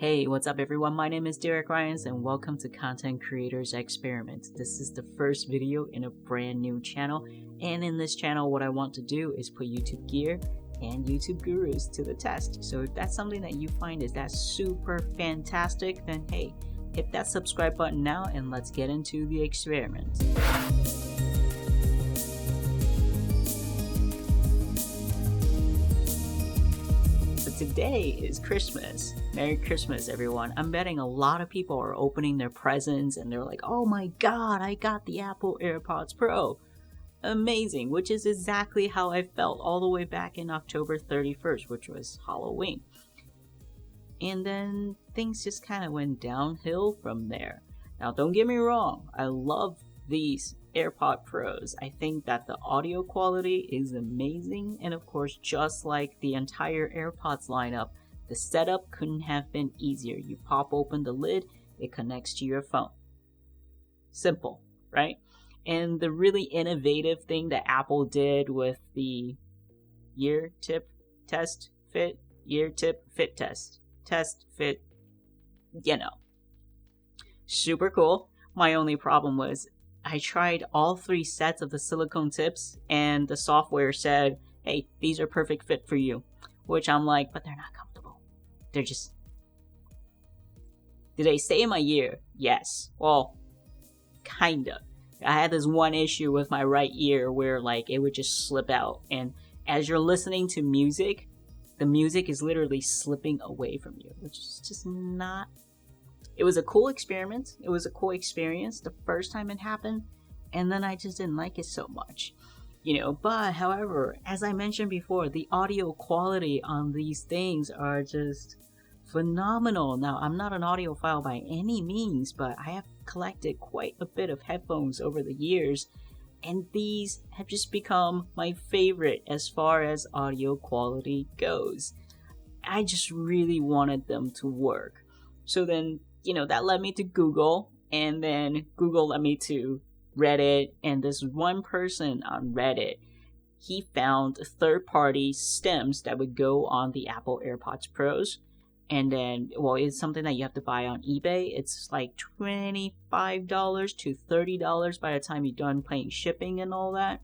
Hey, what's up everyone? My name is Derek Ryans and welcome to Content Creators Experiment. This is the first video in a brand new channel, and in this channel what I want to do is put YouTube gear and YouTube gurus to the test. So if that's something that you find is that super fantastic, then hey, hit that subscribe button now and let's get into the experiment. Today is Christmas. Merry Christmas, everyone. I'm betting a lot of people are opening their presents and they're like, oh my god, I got the Apple Airpods Pro. Amazing, which is exactly how I felt all the way back in October 31st, which was Halloween. And then things just kind of went downhill from there. Now, don't get me wrong, I love these AirPod Pros. I think that the audio quality is amazing, and of course, just like the entire AirPods lineup, the setup couldn't have been easier. You pop open the lid, it connects to your phone. Simple, right? And the really innovative thing that Apple did with the ear tip test fit, ear tip fit test fit, super cool. My only problem was I tried all 3 sets of the silicone tips and the software said, hey, these are perfect fit for you. Which I'm like, but they're not comfortable. They're just... Did they stay in my ear? Yes. Well, kinda. I had this one issue with my right ear where like it would just slip out. And as you're listening to music, the music is literally slipping away from you. Which is just not... It was a cool experiment. It was a cool experience the first time it happened, and then I just didn't like it so much. But however, as I mentioned before, the audio quality on these things are just phenomenal. Now, I'm not an audiophile by any means, but I have collected quite a bit of headphones over the years, and these have just become my favorite as far as audio quality goes. I just really wanted them to work. So then, that led me to Google, and then Google led me to Reddit, and this one person on Reddit, he found third-party stems that would go on the Apple Airpods Pros, and then, it's something that you have to buy on eBay. It's like $25 to $30 by the time you're done paying shipping and all that.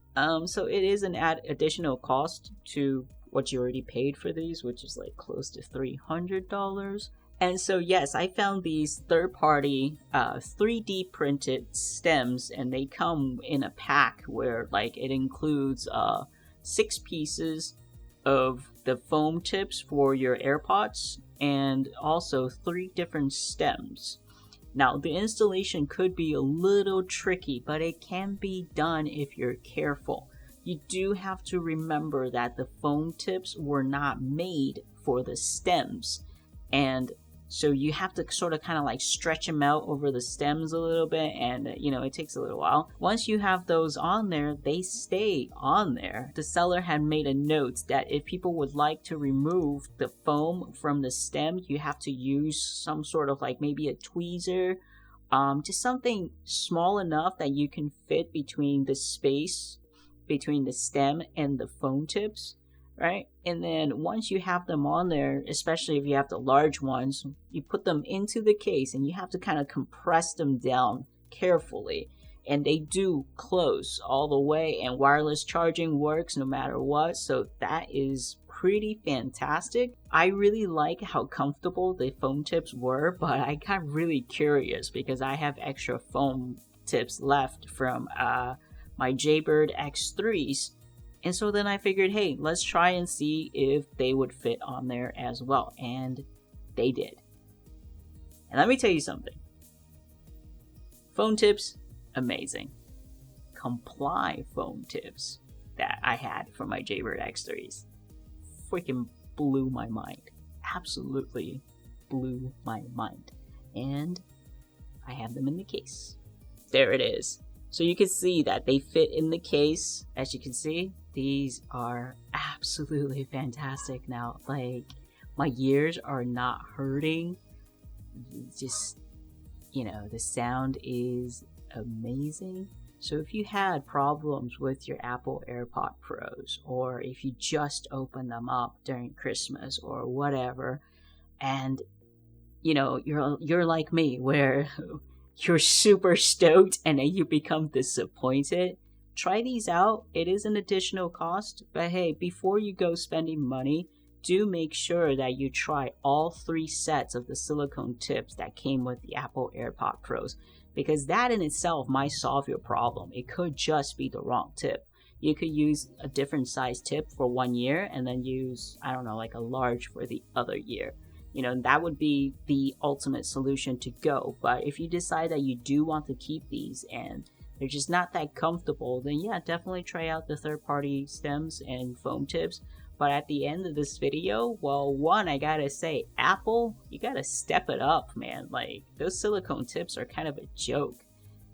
So it is an additional cost to what you already paid for these, which is like close to $300. And so, yes, I found these third-party 3D printed stems, and they come in a pack where, it includes 6 pieces of the foam tips for your AirPods, and also 3 different stems. Now, the installation could be a little tricky, but it can be done if you're careful. You do have to remember that the foam tips were not made for the stems, and so you have to sort of kind of stretch them out over the stems a little bit, and it takes a little while. Once you have those on there, they stay on there. The seller had made a note that if people would like to remove the foam from the stem, you have to use some sort of maybe a tweezer, just something small enough that you can fit between the space between the stem and the foam tips. Right? And then once you have them on there, especially if you have the large ones, you put them into the case and you have to kind of compress them down carefully. And they do close all the way, and wireless charging works no matter what. So that is pretty fantastic. I really like how comfortable the foam tips were, but I got really curious because I have extra foam tips left from my Jaybird X3s. And so then I figured, hey, let's try and see if they would fit on there as well. And they did. And let me tell you something. Foam tips, amazing. Comply foam tips that I had for my Jaybird X3s freaking blew my mind. Absolutely blew my mind. And I have them in the case. There it is. So you can see that they fit in the case. As you can see, these are absolutely fantastic now. My ears are not hurting. Just, the sound is amazing. So if you had problems with your Apple AirPod Pros, or if you just opened them up during Christmas or whatever, and you're like me where you're super stoked and then you become disappointed. Try these out. It is an additional cost, but hey, before you go spending money, do make sure that you try all 3 sets of the silicone tips that came with the Apple Airpods Pros, because that in itself might solve your problem. It could just be the wrong tip. You could use a different size tip for 1 year and then use, I don't know, like a large for the other year. That would be the ultimate solution to go. But if you decide that you do want to keep these and they're just not that comfortable, then yeah, definitely try out the third-party stems and foam tips. But at the end of this video, well, one, I gotta say, Apple, you gotta step it up, man. Like, those silicone tips are kind of a joke.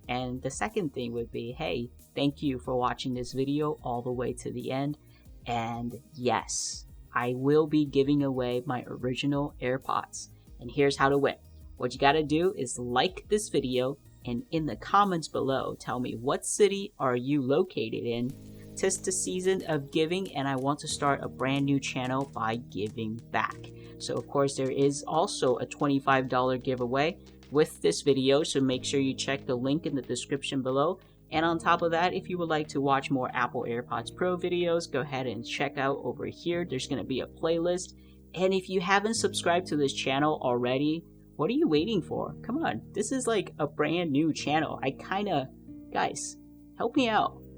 And the second thing would be, hey, thank you for watching this video all the way to the end. And yes, I will be giving away my original AirPods. And here's how to win. What you gotta do is like this video, and in the comments below, tell me what city are you located in. 'Tis the season of giving, and I want to start a brand new channel by giving back. So of course there is also a $25 giveaway with this video, so make sure you check the link in the description below. And on top of that, if you would like to watch more Apple AirPods Pro videos, go ahead and check out over here. There's going to be a playlist. And if you haven't subscribed to this channel already, what are you waiting for? Come on, this is like a brand new channel. Guys, help me out.